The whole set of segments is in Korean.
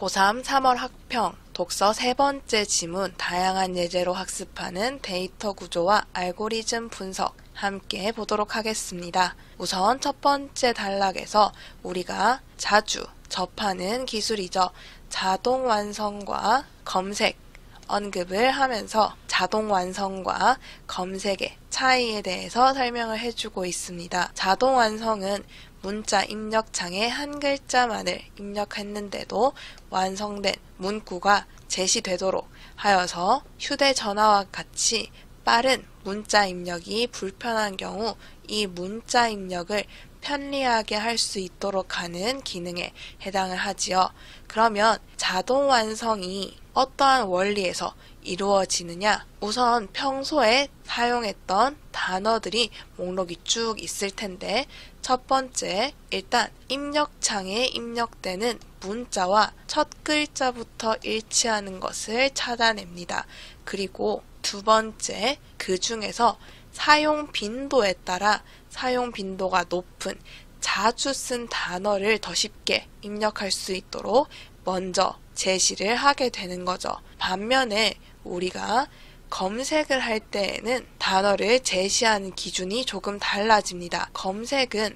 고3 3월 학평 독서 세 번째 지문 다양한 예제로 학습하는 데이터 구조와 알고리즘 분석 함께 보도록 하겠습니다. 우선 첫 번째 단락에서 우리가 자주 접하는 기술이죠. 자동 완성과 검색 언급을 하면서 자동 완성과 검색의 차이에 대해서 설명을 해주고 있습니다. 자동 완성은 문자 입력창에 한 글자만을 입력했는데도 완성된 문구가 제시되도록 하여서 휴대전화와 같이 빠른 문자 입력이 불편한 경우 이 문자 입력을 편리하게 할 수 있도록 하는 기능에 해당을 하지요. 그러면 자동 완성이 어떠한 원리에서 이루어지느냐? 우선 평소에 사용했던 단어들이 목록이 쭉 있을 텐데 첫 번째, 일단 입력창에 입력되는 문자와 첫 글자부터 일치하는 것을 찾아냅니다. 그리고 두 번째, 그 중에서 사용 빈도에 따라 사용 빈도가 높은 자주 쓴 단어를 더 쉽게 입력할 수 있도록 먼저 제시를 하게 되는 거죠. 반면에 우리가 검색을 할 때에는 단어를 제시하는 기준이 조금 달라집니다. 검색은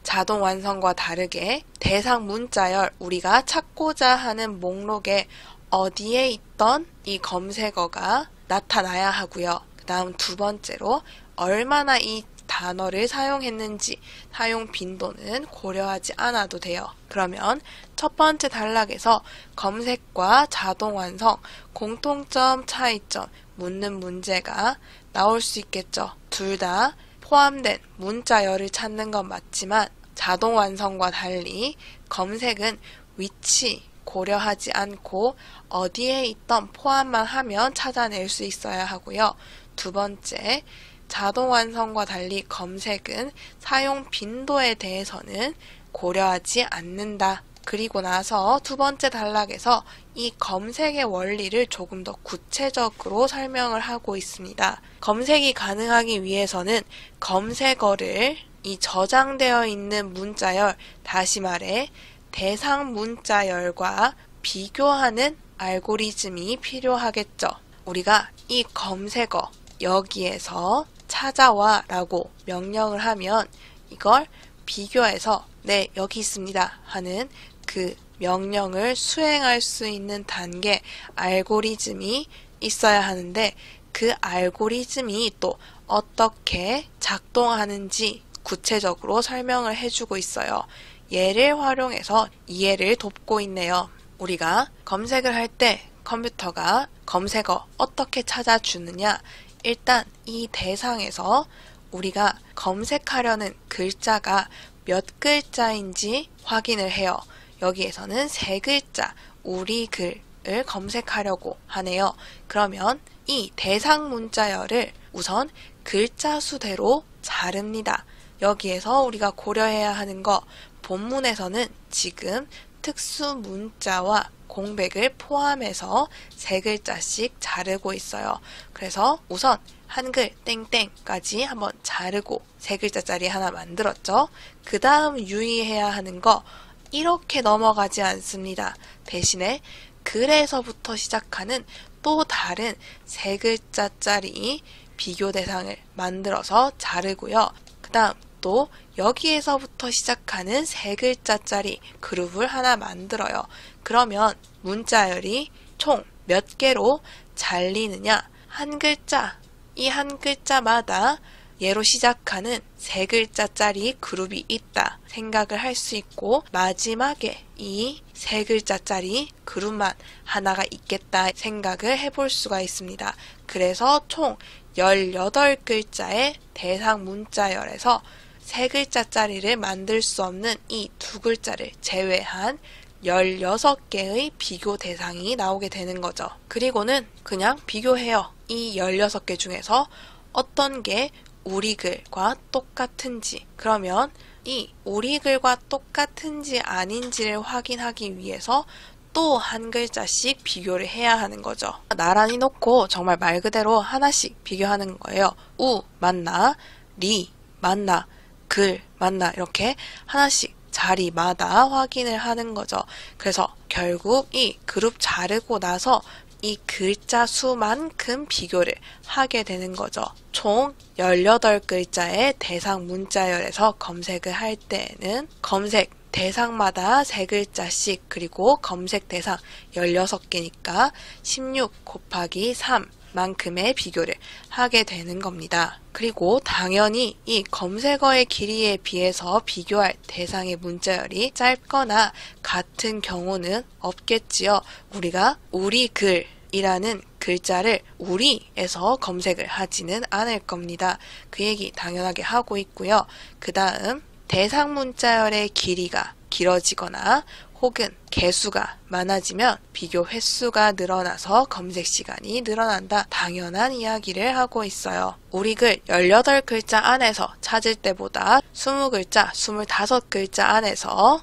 자동 완성과 다르게 대상 문자열, 우리가 찾고자 하는 목록에 어디에 있던 이 검색어가 나타나야 하고요. 그 다음 두 번째로 얼마나 이 단어를 사용했는지 사용 빈도는 고려하지 않아도 돼요. 그러면 첫 번째 단락에서 검색과 자동 완성, 공통점, 차이점 묻는 문제가 나올 수 있겠죠. 둘 다 포함된 문자열을 찾는 건 맞지만 자동 완성과 달리 검색은 위치 고려하지 않고 어디에 있던 포함만 하면 찾아낼 수 있어야 하고요. 두 번째, 자동 완성과 달리 검색은 사용 빈도에 대해서는 고려하지 않는다. 그리고 나서 두 번째 단락에서 이 검색의 원리를 조금 더 구체적으로 설명을 하고 있습니다. 검색이 가능하기 위해서는 검색어를 이 저장되어 있는 문자열, 다시 말해 대상 문자열과 비교하는 알고리즘이 필요하겠죠. 우리가 이 검색어 여기에서 찾아와 라고 명령을 하면 이걸 비교해서 네, 여기 있습니다 하는 그 명령을 수행할 수 있는 단계 알고리즘이 있어야 하는데 그 알고리즘이 또 어떻게 작동하는지 구체적으로 설명을 해주고 있어요. 얘를 활용해서 이해를 돕고 있네요. 우리가 검색을 할 때 컴퓨터가 검색어 어떻게 찾아주느냐? 일단 이 대상에서 우리가 검색하려는 글자가 몇 글자인지 확인을 해요. 여기에서는 세 글자, 우리 글을 검색하려고 하네요. 그러면 이 대상 문자열을 우선 글자 수대로 자릅니다. 여기에서 우리가 고려해야 하는 거, 본문에서는 지금 특수 문자와 공백을 포함해서 세 글자씩 자르고 있어요. 그래서 우선 한글 땡땡까지 한번 자르고 세 글자짜리 하나 만들었죠. 그 다음 유의해야 하는 거, 이렇게 넘어가지 않습니다. 대신에 글에서부터 시작하는 또 다른 세 글자짜리 비교 대상을 만들어서 자르고요. 그 다음 또 여기에서부터 시작하는 세 글자짜리 그룹을 하나 만들어요. 그러면 문자열이 총 몇 개로 잘리느냐? 한 글자, 이 한 글자마다 얘로 시작하는 세 글자짜리 그룹이 있다 생각을 할 수 있고 마지막에 이 세 글자짜리 그룹만 하나가 있겠다 생각을 해볼 수가 있습니다. 그래서 총 18글자의 대상 문자열에서 세 글자짜리를 만들 수 없는 이 두 글자를 제외한 16개의 비교 대상이 나오게 되는 거죠. 그리고는 그냥 비교해요. 이 16개 중에서 어떤 게 우리 글과 똑같은지, 그러면 이 우리 글과 똑같은지 아닌지를 확인하기 위해서 또 한 글자씩 비교를 해야 하는 거죠. 나란히 놓고 정말 말 그대로 하나씩 비교하는 거예요. 우 맞나? 리 맞나? 글 맞나? 이렇게 하나씩 자리마다 확인을 하는 거죠. 그래서 결국 이 그룹 자르고 나서 이 글자 수만큼 비교를 하게 되는 거죠. 총 18글자의 대상 문자열에서 검색을 할 때에는 검색 대상마다 3글자씩 그리고 검색 대상 16개니까 16 곱하기 3 만큼의 비교를 하게 되는 겁니다. 그리고 당연히 이 검색어의 길이에 비해서 비교할 대상의 문자열이 짧거나 같은 경우는 없겠지요. 우리가 우리 글이라는 글자를 우리에서 검색을 하지는 않을 겁니다. 그 얘기 당연하게 하고 있고요. 그 다음 대상 문자열의 길이가 길어지거나 혹은 개수가 많아지면 비교 횟수가 늘어나서 검색 시간이 늘어난다. 당연한 이야기를 하고 있어요. 우리 글 18글자 안에서 찾을 때보다 20글자, 25글자 안에서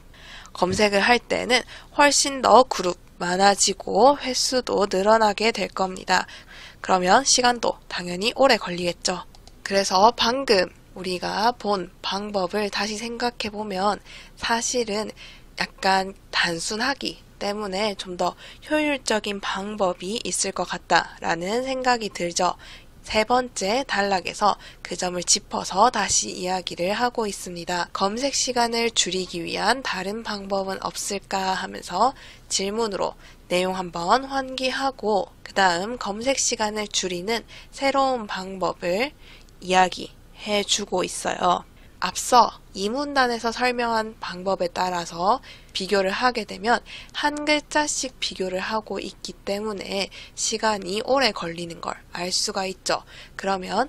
검색을 할 때는 훨씬 더 그룹 많아지고 횟수도 늘어나게 될 겁니다. 그러면 시간도 당연히 오래 걸리겠죠. 그래서 방금 우리가 본 방법을 다시 생각해보면 사실은 약간 단순하기 때문에 좀 더 효율적인 방법이 있을 것 같다라는 생각이 들죠. 3번째 단락에서 그 점을 짚어서 다시 이야기를 하고 있습니다. 검색 시간을 줄이기 위한 다른 방법은 없을까 하면서 질문으로 내용 한번 환기하고 그 다음 검색 시간을 줄이는 새로운 방법을 이야기해 주고 있어요. 앞서 이 문단에서 설명한 방법에 따라서 비교를 하게 되면 한 글자씩 비교를 하고 있기 때문에 시간이 오래 걸리는 걸 알 수가 있죠. 그러면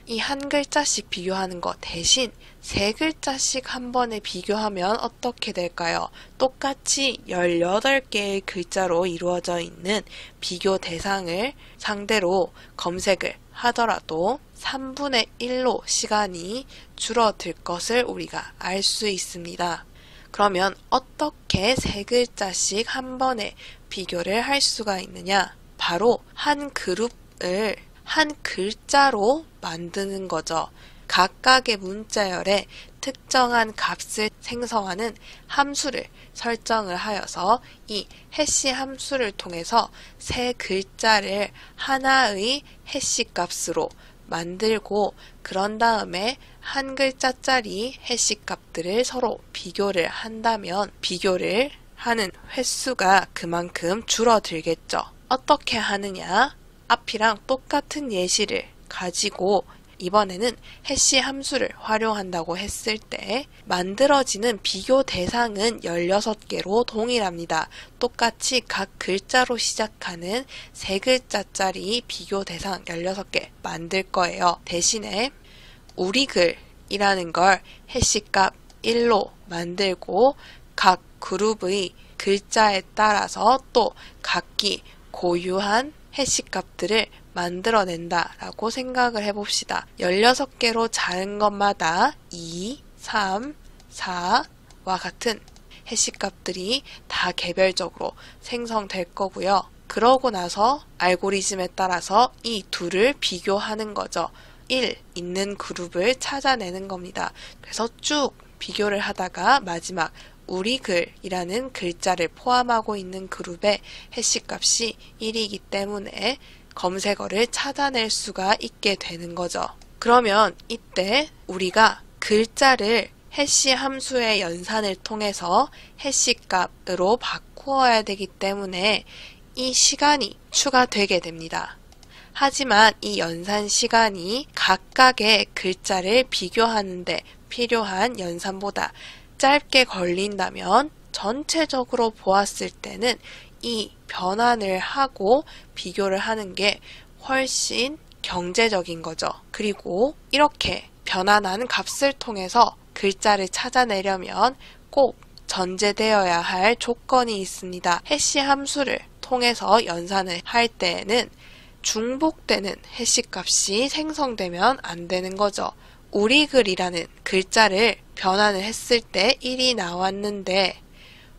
이 한 글자씩 비교하는 것 대신 3글자씩 한 번에 비교하면 어떻게 될까요? 똑같이 18개의 글자로 이루어져 있는 비교 대상을 상대로 검색을 하더라도 3분의 1로 시간이 줄어들 것을 우리가 알 수 있습니다. 그러면 어떻게 3글자씩 한 번에 비교를 할 수가 있느냐? 바로 한 그룹을 한 글자로 만드는 거죠. 각각의 문자열에 특정한 값을 생성하는 함수를 설정을 하여서 이 해시 함수를 통해서 3글자를 하나의 해시 값으로 만들고 그런 다음에 한 글자짜리 해시 값들을 서로 비교를 한다면 비교를 하는 횟수가 그만큼 줄어들겠죠. 어떻게 하느냐? 앞이랑 똑같은 예시를 가지고 이번에는 해시 함수를 활용한다고 했을 때 만들어지는 비교 대상은 16개로 동일합니다. 똑같이 각 글자로 시작하는 3글자짜리 비교 대상 16개 만들 거예요. 대신에 우리 글이라는 걸 해시값 1로 만들고 각 그룹의 글자에 따라서 또 각기 고유한 해시값들을 만들어낸다라고 생각을 해봅시다. 16개로 자른 것마다 2, 3, 4와 같은 해시값들이 다 개별적으로 생성될 거고요. 그러고 나서 알고리즘에 따라서 이 둘을 비교하는 거죠. 1 있는 그룹을 찾아내는 겁니다. 그래서 쭉 비교를 하다가 마지막 우리 글이라는 글자를 포함하고 있는 그룹의 해시값이 1이기 때문에 검색어를 찾아낼 수가 있게 되는 거죠. 그러면 이때 우리가 글자를 해시 함수의 연산을 통해서 해시값으로 바꾸어야 되기 때문에 이 시간이 추가되게 됩니다. 하지만 이 연산 시간이 각각의 글자를 비교하는데 필요한 연산보다 짧게 걸린다면 전체적으로 보았을 때는 이 변환을 하고 비교를 하는 게 훨씬 경제적인 거죠. 그리고 이렇게 변환한 값을 통해서 글자를 찾아내려면 꼭 전제되어야 할 조건이 있습니다. 해시 함수를 통해서 연산을 할 때에는 중복되는 해시 값이 생성되면 안 되는 거죠. 우리 글이라는 글자를 변환을 했을 때 1이 나왔는데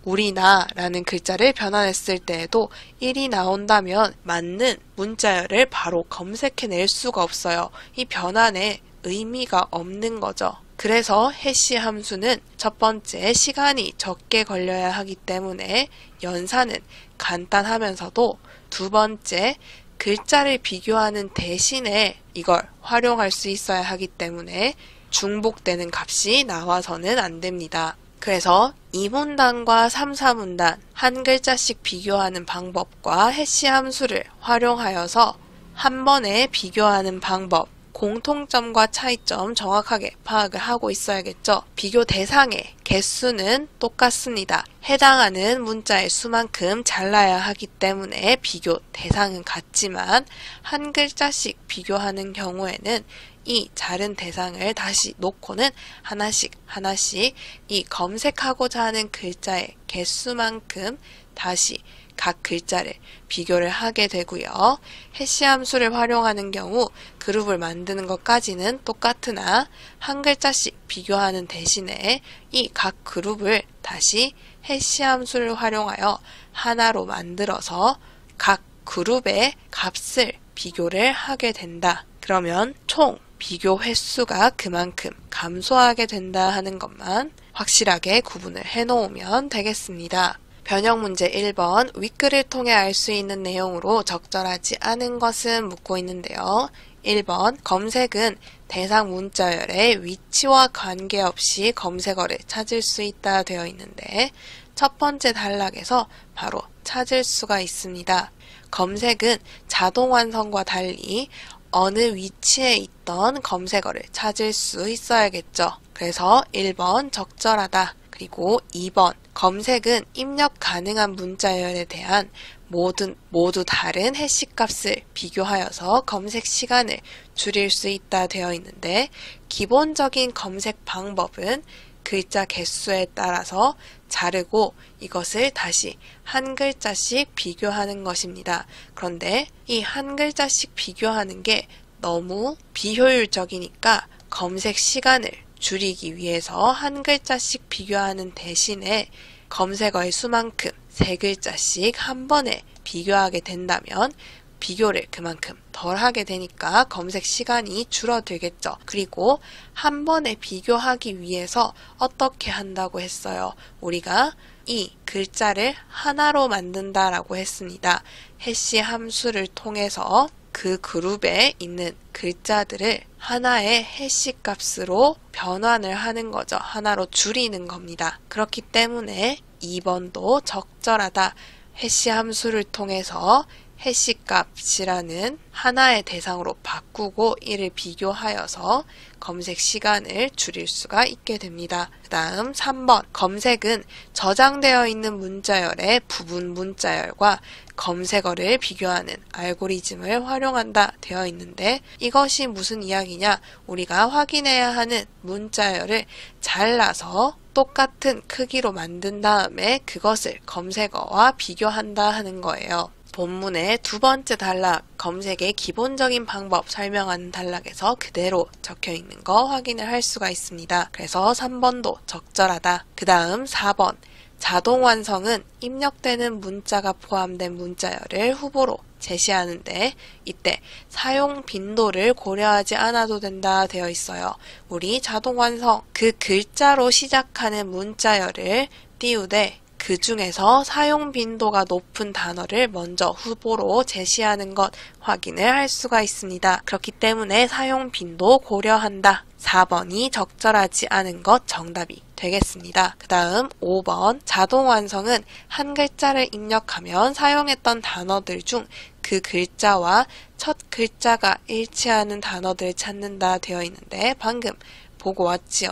우리나라는 글자를 변환했을 때에도 1이 나온다면 맞는 문자열을 바로 검색해낼 수가 없어요. 이 변환에 의미가 없는 거죠. 그래서 해시 함수는 첫 번째 시간이 적게 걸려야 하기 때문에 연산은 간단하면서도 두 번째 글자를 비교하는 대신에 이걸 활용할 수 있어야 하기 때문에 중복되는 값이 나와서는 안 됩니다. 그래서 2문단과 3, 4문단 한 글자씩 비교하는 방법과 해시 함수를 활용하여서 한 번에 비교하는 방법, 공통점과 차이점 정확하게 파악을 하고 있어야겠죠. 비교 대상의 개수는 똑같습니다. 해당하는 문자의 수만큼 잘라야 하기 때문에 비교 대상은 같지만 한 글자씩 비교하는 경우에는 이 자른 대상을 다시 놓고는 하나씩 이 검색하고자 하는 글자의 개수만큼 다시 각 글자를 비교를 하게 되고요. 해시 함수를 활용하는 경우 그룹을 만드는 것까지는 똑같으나 한 글자씩 비교하는 대신에 이 각 그룹을 다시 해시 함수를 활용하여 하나로 만들어서 각 그룹의 값을 비교를 하게 된다. 그러면 총 비교 횟수가 그만큼 감소하게 된다 하는 것만 확실하게 구분을 해놓으면 되겠습니다. 변형 문제 1번 윗글을 통해 알 수 있는 내용으로 적절하지 않은 것은 묻고 있는데요. 1번 검색은 대상 문자열의 위치와 관계없이 검색어를 찾을 수 있다 되어 있는데 첫 번째 단락에서 바로 찾을 수가 있습니다. 검색은 자동 완성과 달리 어느 위치에 있던 검색어를 찾을 수 있어야겠죠. 그래서 1번 적절하다. 그리고 2번 검색은 입력 가능한 문자열에 대한 모두 다른 해시 값을 비교하여서 검색 시간을 줄일 수 있다 되어 있는데 기본적인 검색 방법은 글자 개수에 따라서 자르고 이것을 다시 한 글자씩 비교하는 것입니다. 그런데 이 한 글자씩 비교하는 게 너무 비효율적이니까 검색 시간을 줄이기 위해서 한 글자씩 비교하는 대신에 검색어의 수만큼 세 글자씩 한 번에 비교하게 된다면 비교를 그만큼 덜 하게 되니까 검색 시간이 줄어들겠죠. 그리고 한 번에 비교하기 위해서 어떻게 한다고 했어요? 우리가 이 글자를 하나로 만든다라고 했습니다. 해시 함수를 통해서 그 그룹에 있는 글자들을 하나의 해시 값으로 변환을 하는 거죠. 하나로 줄이는 겁니다. 그렇기 때문에 2번도 적절하다. 해시 함수를 통해서 해시 값이라는 하나의 대상으로 바꾸고 이를 비교하여서 검색 시간을 줄일 수가 있게 됩니다. 그 다음 3번 검색은 저장되어 있는 문자열의 부분 문자열과 검색어를 비교하는 알고리즘을 활용한다 되어 있는데 이것이 무슨 이야기냐? 우리가 확인해야 하는 문자열을 잘라서 똑같은 크기로 만든 다음에 그것을 검색어와 비교한다 하는 거예요. 본문의 두 번째 단락, 검색의 기본적인 방법 설명하는 단락에서 그대로 적혀 있는 거 확인을 할 수가 있습니다. 그래서 3번도 적절하다. 그 다음 4번, 자동 완성은 입력되는 문자가 포함된 문자열을 후보로 제시하는데 이때 사용 빈도를 고려하지 않아도 된다 되어 있어요. 우리 자동 완성, 그 글자로 시작하는 문자열을 띄우되 그 중에서 사용 빈도가 높은 단어를 먼저 후보로 제시하는 것 확인을 할 수가 있습니다. 그렇기 때문에 사용 빈도 고려한다. 4번이 적절하지 않은 것 정답이 되겠습니다. 그 다음 5번 자동 완성은 한 글자를 입력하면 사용했던 단어들 중 그 글자와 첫 글자가 일치하는 단어들을 찾는다 되어 있는데 방금 보고 왔지요?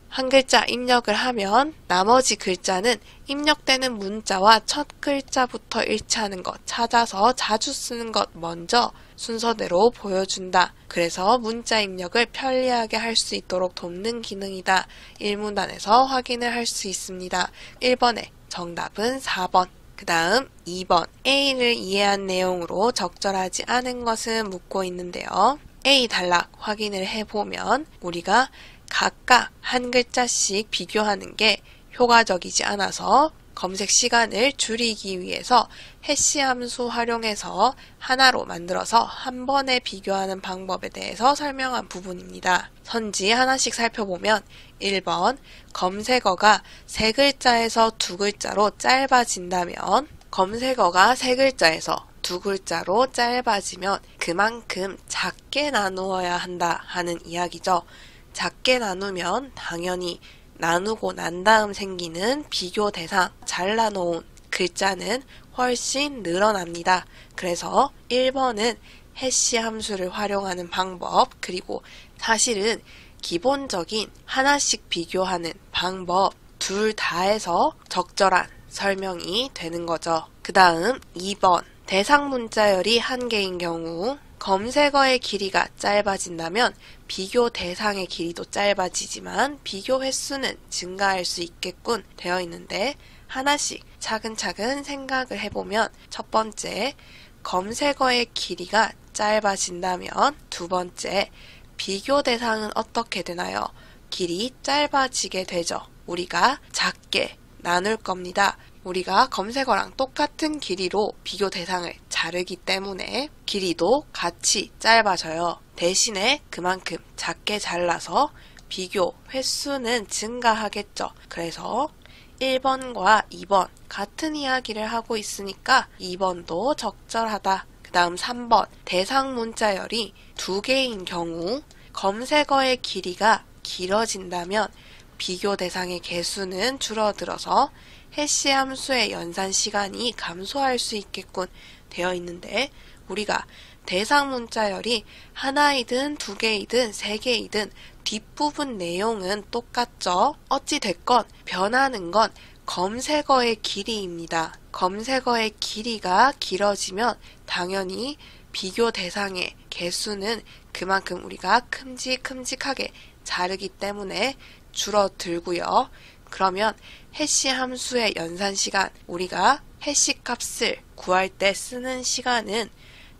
한 글자 입력을 하면 나머지 글자는 입력되는 문자와 첫 글자부터 일치하는 것 찾아서 자주 쓰는 것 먼저 순서대로 보여준다. 그래서 문자 입력을 편리하게 할 수 있도록 돕는 기능이다. 1문단에서 확인을 할 수 있습니다. 1번의 정답은 4번. 그 다음 2번 A를 이해한 내용으로 적절하지 않은 것은 묻고 있는데요. A 단락 확인을 해보면 우리가 각각 한 글자씩 비교하는 게 효과적이지 않아서 검색 시간을 줄이기 위해서 해시 함수 활용해서 하나로 만들어서 한 번에 비교하는 방법에 대해서 설명한 부분입니다. 선지 하나씩 살펴보면 1번 검색어가 3글자에서 2글자로 짧아진다면 검색어가 3글자에서 2글자로 짧아지면 그만큼 작게 나누어야 한다 하는 이야기죠. 작게 나누면 당연히 나누고 난 다음 생기는 비교 대상, 잘라놓은 글자는 훨씬 늘어납니다. 그래서 1번은 해시 함수를 활용하는 방법, 그리고 사실은 기본적인 하나씩 비교하는 방법 둘 다에서 적절한 설명이 되는 거죠. 그 다음 2번 대상 문자열이 1개인 경우 검색어의 길이가 짧아진다면 비교 대상의 길이도 짧아지지만 비교 횟수는 증가할 수 있겠군 되어 있는데 하나씩 차근차근 생각을 해보면 첫 번째 검색어의 길이가 짧아진다면 두 번째 비교 대상은 어떻게 되나요? 길이 짧아지게 되죠. 우리가 작게 나눌 겁니다. 우리가 검색어랑 똑같은 길이로 비교 대상을 자르기 때문에 길이도 같이 짧아져요. 대신에 그만큼 작게 잘라서 비교 횟수는 증가하겠죠. 그래서 1번과 2번 같은 이야기를 하고 있으니까 2번도 적절하다. 그 다음 3번 대상 문자열이 2개인 경우 검색어의 길이가 길어진다면 비교 대상의 개수는 줄어들어서 해시 함수의 연산 시간이 감소할 수 있겠군 되어 있는데 우리가 대상 문자열이 하나이든 2개이든 3개이든 뒷부분 내용은 똑같죠. 어찌 됐건 변하는 건 검색어의 길이입니다. 검색어의 길이가 길어지면 당연히 비교 대상의 개수는 그만큼 우리가 큼직큼직하게 자르기 때문에 줄어들고요. 그러면 해시 함수의 연산 시간, 우리가 해시 값을 구할 때 쓰는 시간은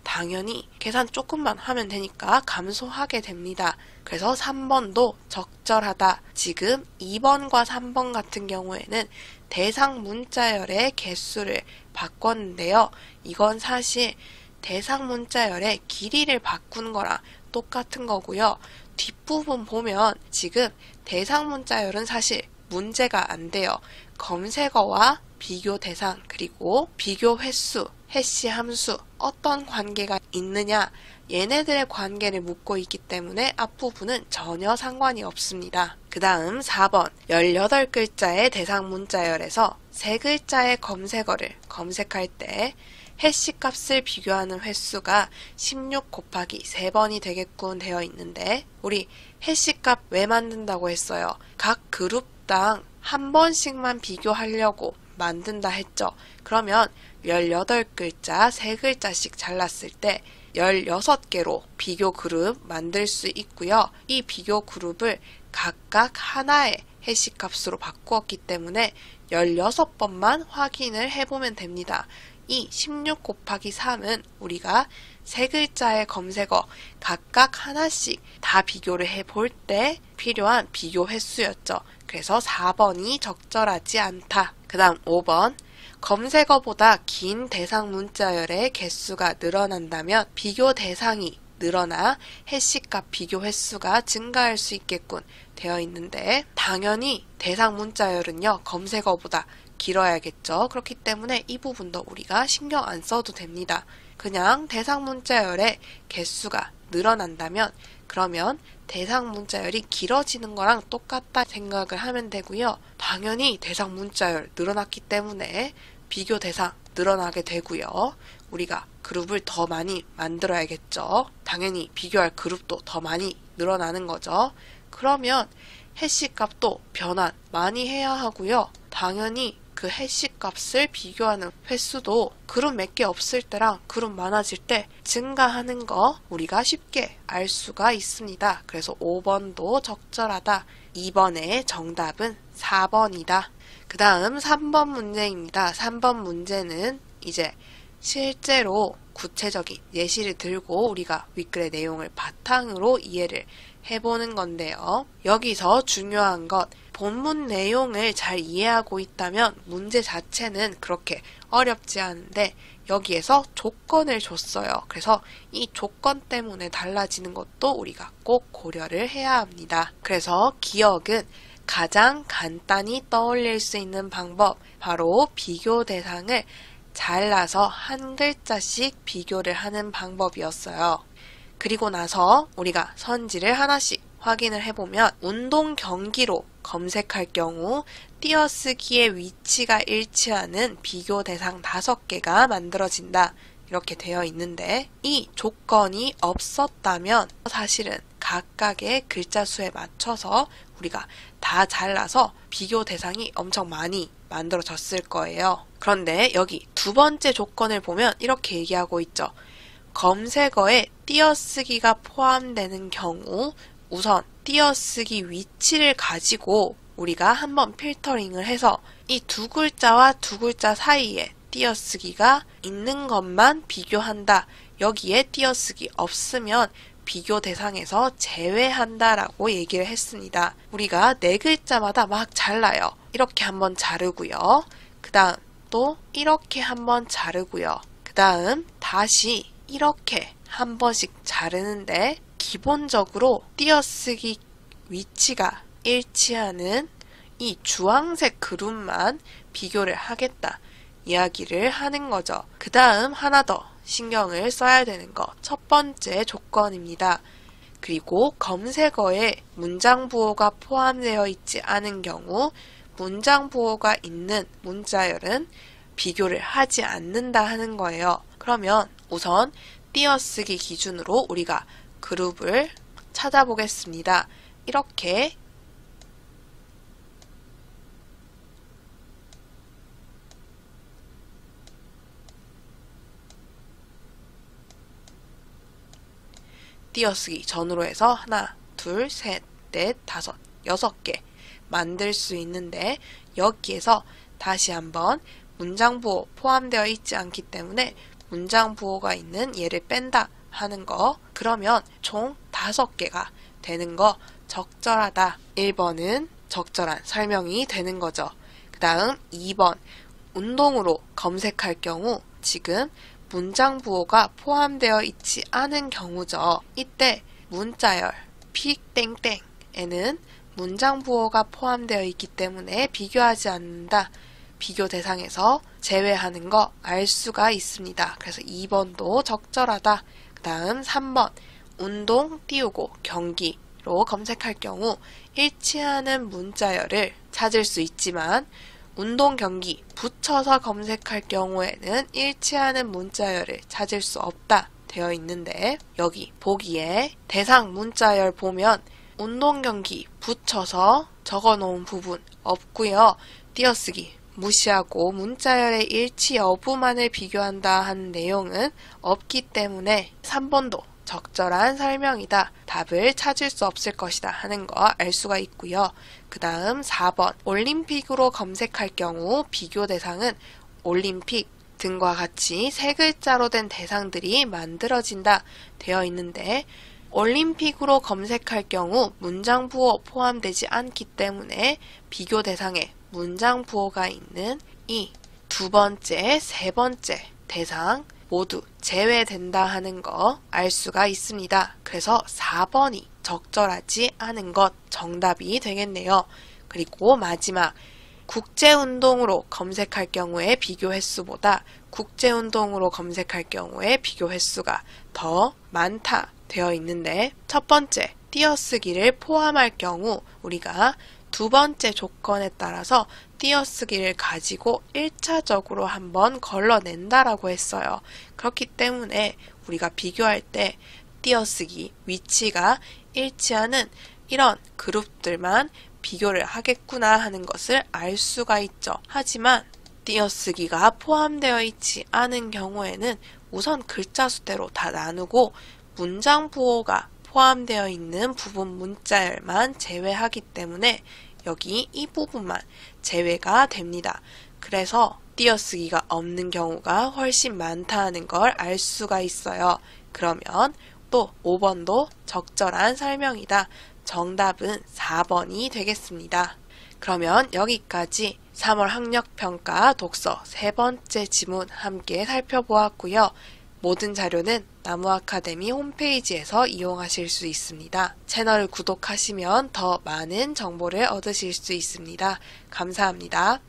당연히 계산 조금만 하면 되니까 감소하게 됩니다. 그래서 3번도 적절하다. 지금 2번과 3번 같은 경우에는 대상 문자열의 개수를 바꿨는데요. 이건 사실 대상 문자열의 길이를 바꾼 거랑 똑같은 거고요. 뒷부분 보면 지금 대상 문자열은 사실 문제가 안 돼요. 검색어와 비교 대상 그리고 비교 횟수, 해시 함수 어떤 관계가 있느냐 얘네들의 관계를 묻고 있기 때문에 앞부분은 전혀 상관이 없습니다. 그 다음 4번 18글자의 대상 문자열에서 3글자의 검색어를 검색할 때 해시 값을 비교하는 횟수가 16 곱하기 3번이 되겠군 되어 있는데 우리 해시 값 왜 만든다고 했어요? 각 그룹당 한 번씩만 비교하려고 만든다 했죠. 그러면 18글자 3글자씩 잘랐을 때 16개로 비교 그룹 만들 수 있고요. 이 비교 그룹을 각각 하나의 해시 값으로 바꾸었기 때문에 16번만 확인을 해보면 됩니다. 이 16 곱하기 3은 우리가 3글자의 검색어 각각 하나씩 다 비교를 해볼 때 필요한 비교 횟수였죠. 그래서 4번이 적절하지 않다. 그 다음 5번 검색어보다 긴 대상 문자열의 개수가 늘어난다면 비교 대상이 늘어나 해시값 비교 횟수가 증가할 수 있겠군 되어 있는데 당연히 대상 문자열은요 검색어보다 길어야겠죠. 그렇기 때문에 이 부분도 우리가 신경 안 써도 됩니다. 그냥 대상 문자열의 개수가 늘어난다면 그러면 대상 문자열이 길어지는 거랑 똑같다 생각을 하면 되고요. 당연히 대상 문자열 늘어났기 때문에 비교 대상 늘어나게 되고요. 우리가 그룹을 더 많이 만들어야겠죠. 당연히 비교할 그룹도 더 많이 늘어나는 거죠. 그러면 해시 값도 변환 많이 해야 하고요. 당연히 그 해시 값을 비교하는 횟수도 그룹 몇 개 없을 때랑 그룹 많아질 때 증가하는 거 우리가 쉽게 알 수가 있습니다. 그래서 5번도 적절하다. 2번의 정답은 4번이다. 그 다음 3번 문제입니다. 3번 문제는 이제 실제로 구체적인 예시를 들고 우리가 윗글의 내용을 바탕으로 이해를 해보는 건데요. 여기서 중요한 것 본문 내용을 잘 이해하고 있다면 문제 자체는 그렇게 어렵지 않은데 여기에서 조건을 줬어요. 그래서 이 조건 때문에 달라지는 것도 우리가 꼭 고려를 해야 합니다. 그래서 기억은 가장 간단히 떠올릴 수 있는 방법, 바로 비교 대상을 잘라서 한 글자씩 비교를 하는 방법이었어요. 그리고 나서 우리가 선지를 하나씩 확인을 해보면 운동 경기로 검색할 경우 띄어쓰기의 위치가 일치하는 비교 대상 5개가 만들어진다. 이렇게 되어 있는데 이 조건이 없었다면 사실은 각각의 글자 수에 맞춰서 우리가 다 잘라서 비교 대상이 엄청 많이 만들어졌을 거예요. 그런데 여기 두 번째 조건을 보면 이렇게 얘기하고 있죠. 검색어에 띄어쓰기가 포함되는 경우 우선 띄어쓰기 위치를 가지고 우리가 한번 필터링을 해서 이 두 글자와 두 글자 사이에 띄어쓰기가 있는 것만 비교한다. 여기에 띄어쓰기 없으면 비교 대상에서 제외한다 라고 얘기를 했습니다. 우리가 네 글자마다 막 잘라요. 이렇게 한번 자르고요. 그 다음 또 이렇게 한번 자르고요. 그 다음 다시 이렇게 한 번씩 자르는데 기본적으로 띄어쓰기 위치가 일치하는 이 주황색 그룹만 비교를 하겠다 이야기를 하는 거죠. 그 다음 하나 더 신경을 써야 되는 거 첫 번째 조건입니다. 그리고 검색어에 문장 부호가 포함되어 있지 않은 경우 문장 부호가 있는 문자열은 비교를 하지 않는다 하는 거예요. 그러면 우선 띄어쓰기 기준으로 우리가 그룹을 찾아보겠습니다. 이렇게 띄어쓰기 전으로 해서 하나, 둘, 셋, 넷, 다섯, 6개 만들 수 있는데 여기에서 다시 한번 문장 부호 포함되어 있지 않기 때문에 문장 부호가 있는 얘를 뺀다 하는 거, 그러면 총 5개가 되는 거 적절하다. 1번은 적절한 설명이 되는 거죠. 그 다음 2번 운동으로 검색할 경우 지금 문장 부호가 포함되어 있지 않은 경우죠. 이때 문자열 픽땡땡에는 문장 부호가 포함되어 있기 때문에 비교하지 않는다. 비교 대상에서 제외하는 거 알 수가 있습니다. 그래서 2번도 적절하다. 그 다음 3번 운동 띄우고 경기로 검색할 경우 일치하는 문자열을 찾을 수 있지만 운동 경기 붙여서 검색할 경우에는 일치하는 문자열을 찾을 수 없다 되어 있는데 여기 보기에 대상 문자열 보면 운동 경기 붙여서 적어 놓은 부분 없고요. 띄어쓰기 무시하고 문자열의 일치 여부만을 비교한다 하는 내용은 없기 때문에 3번도 적절한 설명이다. 답을 찾을 수 없을 것이다 하는 거 알 수가 있고요. 그 다음 4번 올림픽으로 검색할 경우 비교 대상은 올림픽 등과 같이 세 글자로 된 대상들이 만들어진다 되어 있는데 올림픽으로 검색할 경우 문장 부호 포함되지 않기 때문에 비교 대상에 문장 부호가 있는 이 두 번째, 세 번째 대상 모두 제외된다 하는 거 알 수가 있습니다. 그래서 4번이 적절하지 않은 것 정답이 되겠네요. 그리고 마지막 국제운동으로 검색할 경우에 비교 횟수보다 국제운동으로 검색할 경우에 비교 횟수가 더 많다 되어 있는데 첫 번째 띄어쓰기를 포함할 경우 우리가 두 번째 조건에 따라서 띄어쓰기를 가지고 1차적으로 한번 걸러낸다라고 했어요. 그렇기 때문에 우리가 비교할 때 띄어쓰기 위치가 일치하는 이런 그룹들만 비교를 하겠구나 하는 것을 알 수가 있죠. 하지만 띄어쓰기가 포함되어 있지 않은 경우에는 우선 글자 수대로 다 나누고 문장 부호가 포함되어 있는 부분 문자열만 제외하기 때문에 여기 이 부분만 제외가 됩니다. 그래서 띄어쓰기가 없는 경우가 훨씬 많다는 걸 알 수가 있어요. 그러면 또 5번도 적절한 설명이다. 정답은 4번이 되겠습니다. 그러면 여기까지 3월 학력평가 독서 세 번째 지문 함께 살펴보았고요. 모든 자료는 나무아카데미 홈페이지에서 이용하실 수 있습니다. 채널을 구독하시면 더 많은 정보를 얻으실 수 있습니다. 감사합니다.